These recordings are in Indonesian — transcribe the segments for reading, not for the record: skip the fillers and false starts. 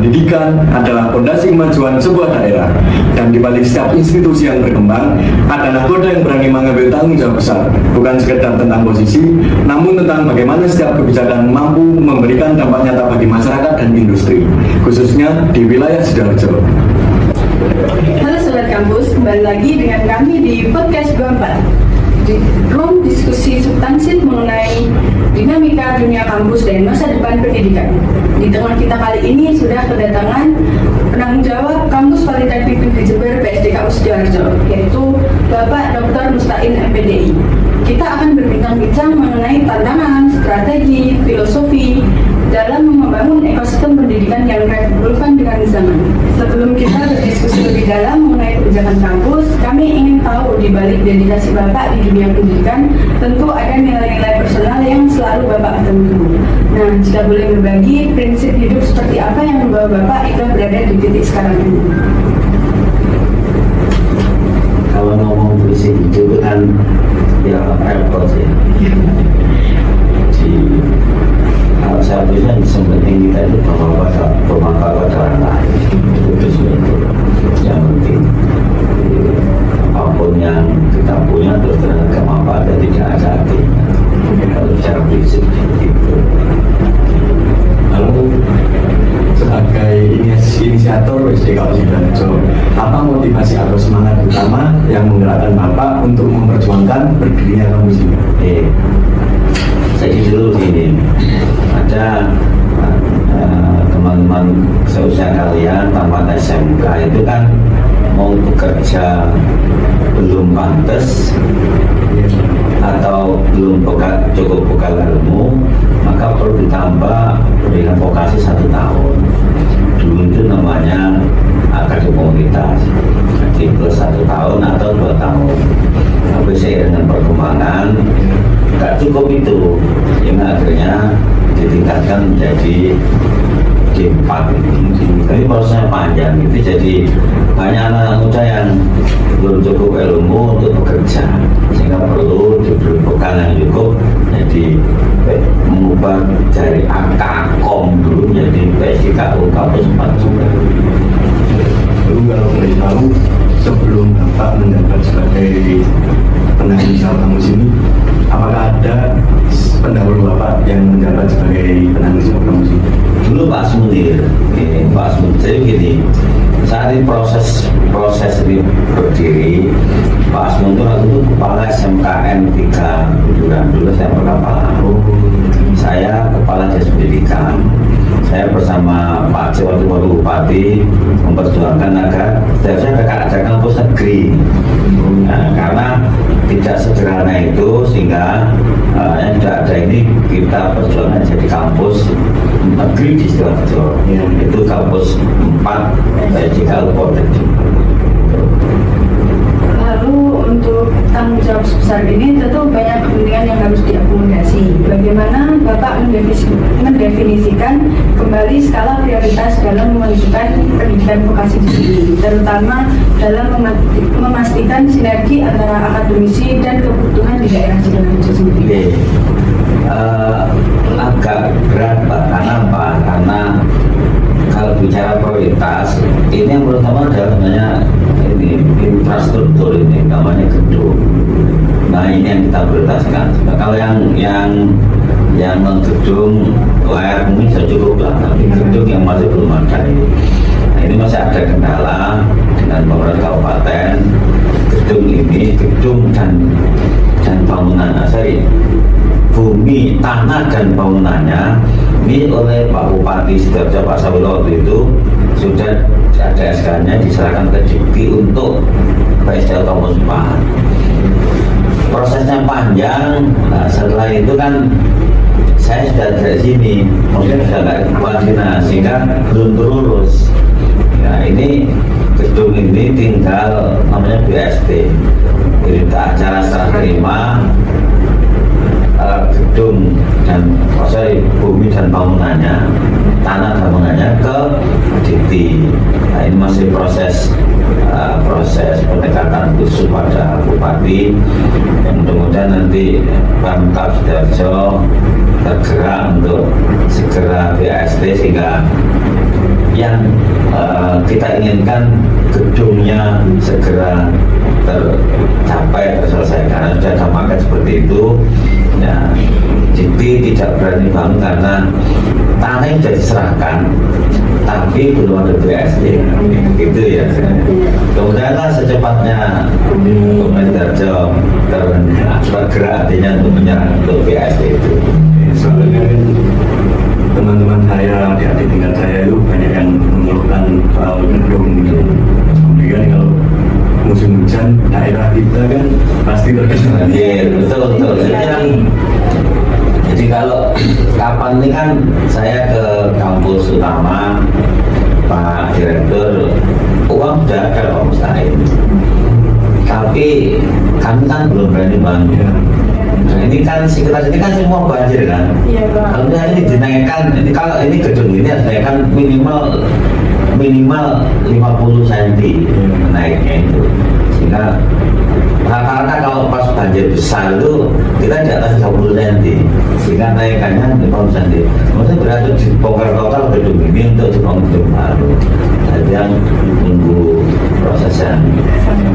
pendidikan adalah fondasi kemajuan sebuah daerah, dan di balik setiap institusi yang berkembang ada nahkoda yang berani mengambil tanggung jawab besar, bukan sekedar tentang posisi, namun tentang bagaimana setiap kebijakan mampu memberikan dampak nyata bagi masyarakat dan industri, khususnya di wilayah Sidoarjo. Halo Sobat Kampus, kembali lagi dengan kami di podcast 24 di ruang diskusi substansif mengenai dinamika dunia kampus dan masa depan pendidikan. Di tengah kita kali ini sudah kedatangan penanggung jawab Kampus Kualitatif Negeri Jember PSD Kampus Sidoarjo, yaitu Bapak Dr. Mustain MPDI. Kita akan berbincang-bincang mengenai tantangan, strategi, filosofi dalam membangun ekosistem pendidikan yang relevan dengan zaman. Sebelum kita berdiskusi lebih dalam mengenai kebijakan kampus, kami ingin tahu di balik dedikasi Bapak di dunia pendidikan, tentu ada nilai-nilai personal yang selalu Bapak temui. Nah, jika boleh berbagi, prinsip hidup seperti apa yang membawa Bapak hingga berada di titik sekarang ini? Kalau ngomong prinsip hidup kan ya repot ya. Kalau saya bisa sepenting kita itu bermanfaat pada orang lain, itu yang penting. Apapun yang kita punya terus terhadap manfaatnya tidak ada artinya. Kalau bicara prinsip itu. Lalu sebagai inisiator PSD Kampus Sidoarjo, apa motivasi atau semangat utama yang menggerakkan Bapak untuk memperjuangkan berdirinya kampus ini? Saya dulu gini, ada teman-teman seusia kalian tamat SMK itu kan mau bekerja belum pantas atau belum cukup bekal ilmu, maka perlu ditambah pendidikan vokasi 1 tahun. Dulu itu namanya akademi komunitas, jadi plus 1 tahun atau 2 tahun. Tapi seiring dengan perkembangan nggak cukup itu, yang akhirnya ditingkatkan menjadi D4 tapi prosesnya panjang itu, jadi banyak anak muda yang belum cukup ilmu untuk bekerja sehingga perlu diberi bekal yang cukup, jadi mengubah dari AKKOM dulu jadi PSDKU Kampus 4 juga. Lalu kalau boleh tahu, sebelum Bapak menjabat sebagai penanggung jawab kampus ini, apakah ada pendahulu Bapak yang menjabat sebagai penanggung jawab kampus ini? Dulu Pak Asmuntir gini, saat ini proses ini berdiri, Pak Asmuntir waktu itu kepala SMKN 3 Bujuran, dulu saya kepala. Saya kepala Dinas Pendidikan. Saya bersama Pak Waktu Bupati memperjuangkan agar ada kampus negeri. Nah, karena tidak sederhana itu, sehingga yang tidak ada ini kita perjuangkan jadi kampus negeri di Sidoarjo, itu kampus 4 PSDKU Polteknik. Lalu untuk tanggung jawab sebesar ini tentu banyak kepentingan yang harus diakomodasi. Bagaimana Bapak mendefinisikan kembali skala prioritas dalam memajukan pendidikan vokasi di sini, terutama dalam memastikan sinergi antara akademisi dan kebutuhan di daerah Sidoarjo sendiri? Agak berat Pak, karena apa? Karena kalau bicara prioritas, ini yang pertama adalah namanya ini infrastruktur, ini namanya gedung. Nah, ini yang kita prioritaskan. Nah, kalau yang non gedung layak mungkin sudah cukup lah, tapi gedung yang masih belum ada ini. Nah, ini masih ada kendala dengan pemerintah kabupaten. Gedung dan bangunan asli, bumi, tanah dan bangunannya ini oleh Pak Bupati Sidoarjo Pak Sawilo waktu itu sudah ada SK-nya diserahkan ke Dikti untuk PSDKU Kampus 4. Prosesnya panjang. Nah, setelah itu kan saya sudah dari sini, mungkin sudah nggak koordinasi sehingga belum terurus. Nah, ini gedung ini tinggal namanya BST, berita acara serah terima gedung dan bumi dan bangunannya, tanah dan bangunannya ke Dikti. Nah, ini masih proses pendekatan khusus pada Bupati. Mudah-mudahan nanti Pemkab Sidoarjo tergerak untuk segera BST sehingga yang kita inginkan gedungnya segera tercapai, terselesaikan. Sudah ada makan seperti itu ya, jadi tidak berani bangun karena tanahnya sudah diserahkan tapi belum ada BSD gitu ya. Kemudian secepatnya Pemerintah Darjo bergerak artinya untuk menyerah untuk BSD itu. Soalnya kan teman-teman saya di adik tingkat saya itu banyak yang mengeluhkan soal gedung gitu. Kemudian kalau musim hujan daerah kita kan pasti terkena. Iya betul. Jadi kalau kapan ini kan saya ke kampus utama Pak Direktur, uang sudah ada Pak Mustahil, tapi kami kan belum berani bangun. Nah, ini kan sekitar sini kan semua banjir kan. Iya, Pak. Kalau ini dinaikkan, ini kalau ini gedung ini harus dinaikkan minimal 50 cm naiknya itu, sehingga rata-rata kalau pas banjir besar itu kita di atas 30 cm, sehingga naikannya 50 cm. Maksudnya berarti dibongkar total gedung ini untuk dibangun gedung baru. Jadi yang menunggu proses yang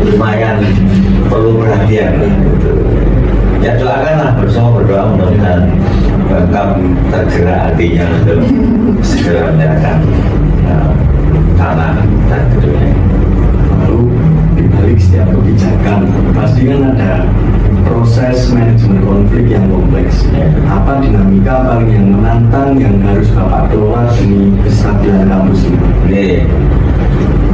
lumayan perlu perhatian gitu. Ya doakanlah bersama, berdoa mudah-mudahan Bangkam tergerak hatinya untuk segera menyerahkan tanah dan gedungnya. Lalu di balik setiap kebijakan pasti kan ada proses manajemen konflik yang kompleks. Apa dinamika paling yang menantang yang harus Bapak kelola demi kestabilan kampus ini?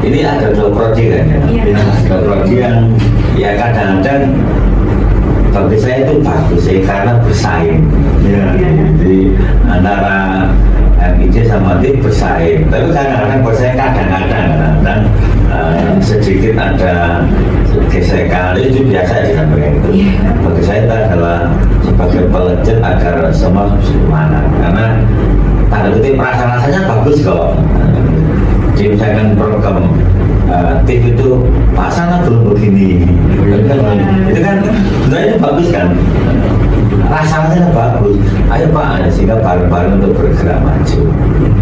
Ini ada dua prodi kan ya? Iya. Dua prodi yang ya kadang-kadang bagi saya itu bagus sih karena bersaing. Ya. Jadi antara MIJ sama tim bersaing, tapi kadang-kadang bersaing kadang-kadang sedikit ada gesekan, itu biasa disampaikan itu. Bagi saya itu adalah sebagai pelecut agar semua semangat, karena tanda kutip rasa-rasanya bagus kok. Jadi misalkan program TV itu pasangan belum begini, itu kan sebenarnya bagus kan, rasanya bagus. Ayo Pak, sehingga bareng-bareng untuk bergerak maju.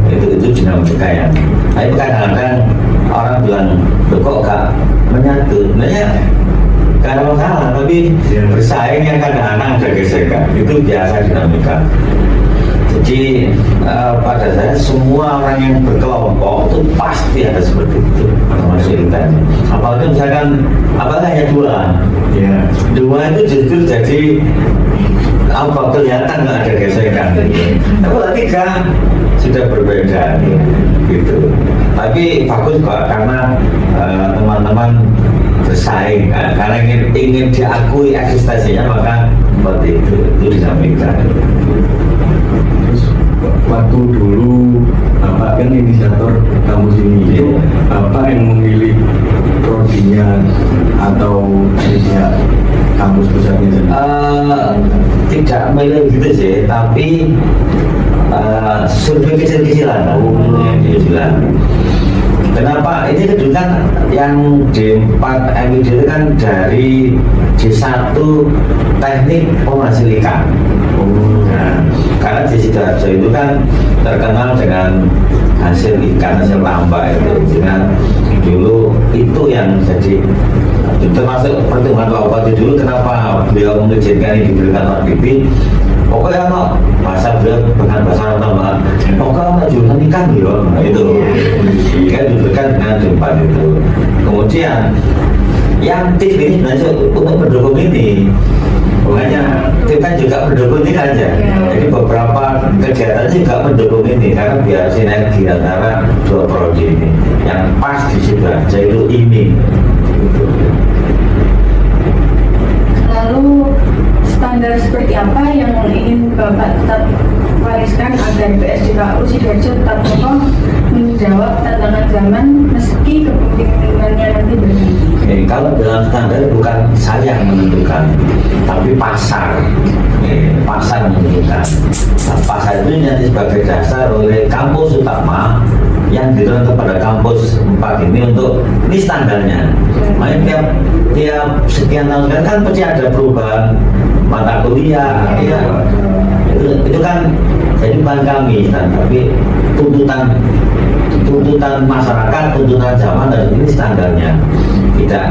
Itu dinamika yang. Tapi kadang-kadang orang bilang, kok gak menyatu? Sebenarnya gak ada masalah, tapi bersaing yang kadang-kadang ada gesekan. Itu biasa dinamika. Jadi pada saya semua orang yang berkelompok itu pasti ada seperti itu, termasuk kita. Apalagi misalkan hanya dua itu justru jadi kelihatan nggak ada gesekan. Kalau tiga sudah berbeda gitu. Tapi bagus kok karena teman-teman bersaing, karena ingin diakui eksistensinya, maka seperti itu dinamika. Terus waktu dulu Bapak kan inisiator kampus ini, itu Bapak yang memilih prodinya atau pihak kampus pusatnya sendiri? Tidak milih gitu sih, tapi survei kecil-kecilan. Kenapa? Ini gedung kan yang D4 MID itu kan dari D1 teknik penghasil ikan. Nah, karena di Sidoarjo itu kan terkenal dengan hasil ikan, hasil tambak itu. Dengan dulu itu yang jadi termasuk pertumbuhan Pak Bupati dulu. Kenapa beliau mengizinkan ini diberikan Orbibi? Pokoknya no, bahasa beliau dengan bahasa tambahan. Pokoknya jualan ikan ya, itu. Kan diberikan dengan tempat itu. Kemudian yang aktif ini sebenarnya untuk mendukung ini. Makanya kita juga mendukung ini aja. Jadi beberapa kegiatan juga mendukung ini karena biar sinergi antara dua prodi ini. Yang pas di Sidoarjo itu ini. Lalu standar seperti apa yang ingin Bapak tetap wariskan agar BSDKU Sidoarjo tetap kokoh menjawab tantangan zaman meski kepemimpinan nanti berganti? Kalau dalam standar bukan saya yang menentukan, tapi pasar. Pasar menentukan. Nah, pasar itu nanti sebagai dasar oleh kampus utama yang diterima kepada kampus 4 ini untuk ini standarnya. Makanya tiap sekian tahun kan pasti ada perubahan mata kuliah, ya. Itu kan jadi bukan kami, tapi tuntutan itu tuntutan masyarakat, tuntutan zaman, dan ini standarnya. Tidak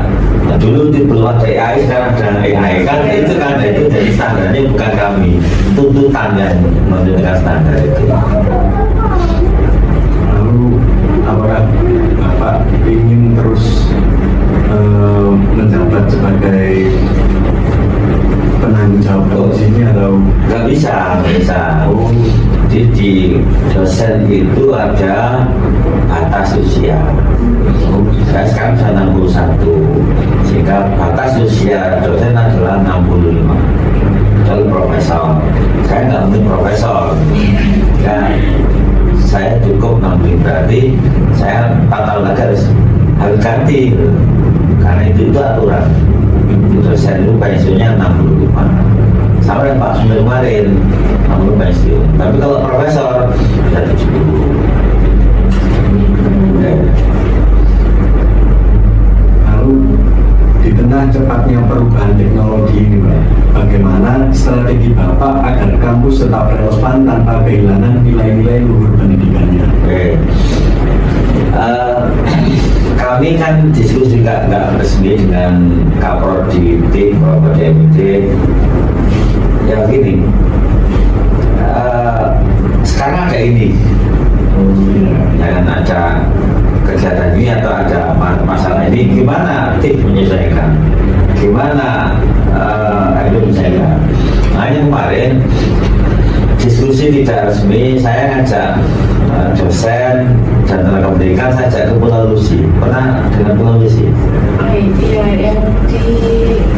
dulu belum ada AI, sekarang ada AI kan, itu jadi standarnya, bukan kami. Tuntutan yang menentukan standar itu. Lalu apakah Bapak ingin terus menjabat sebagai penanggung jawab di sini atau Nggak bisa. Di dosen itu ada batas usia. Saya sekarang sudah 61, sehingga batas usia dosen adalah 65. Kalau profesor, saya nggak mungkin profesor. Ya, saya cukup 65, berarti saya 4 tahun lagi harus ganti. Karena itu aturan. Dosen itu pensiunnya 65. Sama dengan Pak Sumber kemarin, 60 pensiun. Tapi kalau profesor sudah 70. lalu di tengah cepatnya perubahan teknologi ini, Pak, bagaimana strategi Bapak agar kampus tetap relevan tanpa kehilangan nilai-nilai luhur pendidikannya? Oke. Kami kan diskusi juga nggak resmi dengan Kaprodi MT, Kaprodi MT. Ya gini, sekarang ada ini, jangan ada kegiatan ini atau ada masalah ini, gimana tim menyelesaikan, gimana itu menyelesaikan. Makanya kemarin diskusi tidak resmi, saya ngajak dosen dan tenaga pendidikan, saya ajak ke Pulau Lusi. Pernah dengan Pulau Lusi? Iya, yang di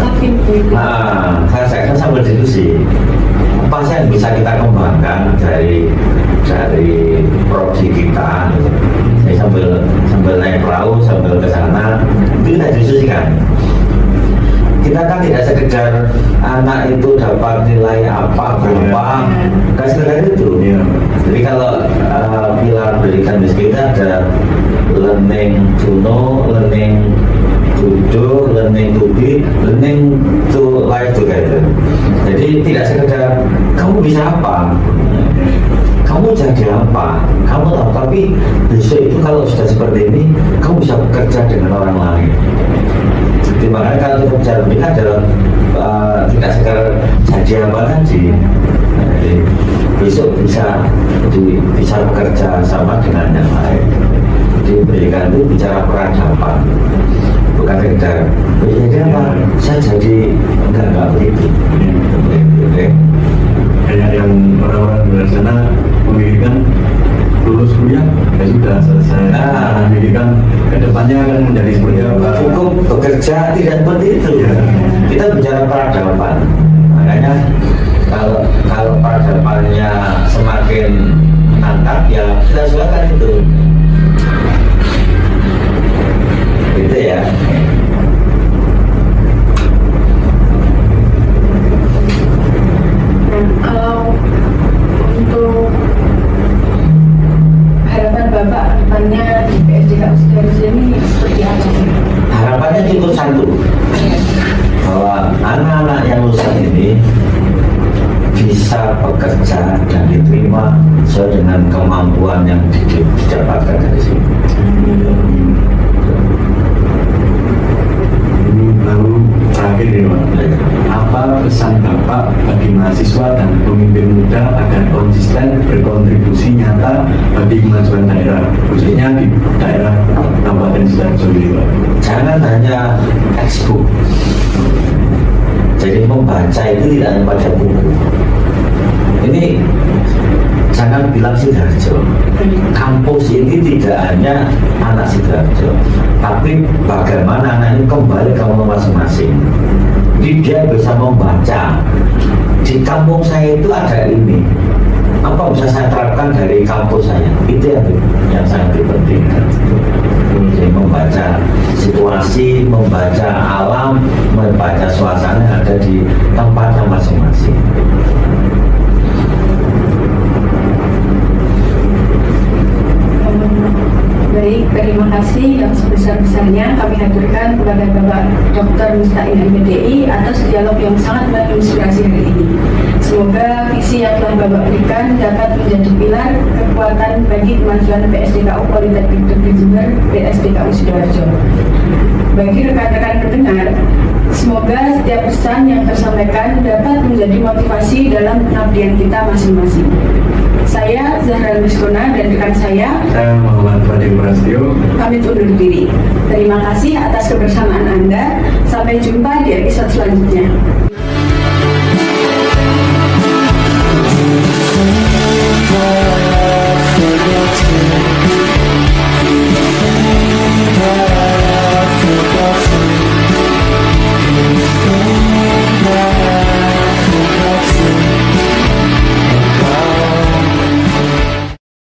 Kapin itu. Nah, saya kan sambil diskusi apa sih yang bisa kita kembangkan dari prodi kita. Saya sambil naik perahu, sambil ke sana, itu kita diskusikan. Kita kan tidak sekedar anak itu dapat nilai apa berapa, kan sekedar itu. Jadi kalau pilar pendidikan di kita ada learning to know, learning to do, learning to be, learning to life together. Jadi tidak sekedar kamu bisa apa, kamu jadi apa, kamu tahu, tapi besok itu kalau sudah seperti ini, kamu bisa bekerja dengan orang lain. Jadi makanya kalau kita bicara pendidikan adalah tidak sekedar jadi apa tadi. Jadi besok bisa bekerja sama dengan yang lain. Jadi pendidikan itu bicara peradaban, bukan sekedar jadi apa, saya jadi enggak begitu. Kayak yang orang-orang di luar sana memikirkan lulus kuliah ya sudah selesai. Memikirkan kedepannya akan menjadi seperti apa. Cukup bekerja, tidak seperti itu. Kita bicara peradaban. Makanya kalau peradabannya semakin menantang, ya kita silakan itu. Gitu ya. Kalau untuk harapan Bapak depannya di PSDK Usia ini seperti apa? Harapannya cukup satu, bahwa anak-anak yang lulusan ini bisa bekerja dan diterima sesuai dengan kemampuan yang didapatkan dari sini. Lalu terakhir ya Pak, apa pesan Bapak bagi mahasiswa dan pemimpin muda agar konsisten berkontribusi nyata bagi kemajuan daerah, khususnya di daerah Kabupaten Sidoarjo ini Pak? Jangan hanya textbook. Jadi membaca itu tidak hanya baca buku. Ini jangan bilang Sidoarjo. Kampus ini tidak hanya anak Sidoarjo, tapi bagaimana anak ini kembali ke kampung masing-masing. Jadi dia bisa membaca. Di kampung saya itu ada ini. Apa bisa saya terapkan dari kampus saya? Itu yang sangat dipentingkan. Jadi membaca situasi, membaca alam, membaca suasana yang ada di tempatnya masing-masing. Baik, terima kasih yang sebesar-besarnya kami haturkan kepada Bapak Dr. Mustain MPDI atas dialog yang sangat menginspirasi hari ini. Semoga visi yang telah Bapak berikan dapat menjadi pilar kekuatan bagi kemajuan PSDKU Politeknik Negeri Jember, PSDKU Sidoarjo. Bagi rekan-rekan pendengar, semoga setiap pesan yang tersampaikan dapat menjadi motivasi dalam pengabdian kita masing-masing. Saya Zahra Miskona dan rekan saya Muhammad Fadil Prasetyo pamit undur diri. Terima kasih atas kebersamaan Anda. Sampai jumpa di episode selanjutnya.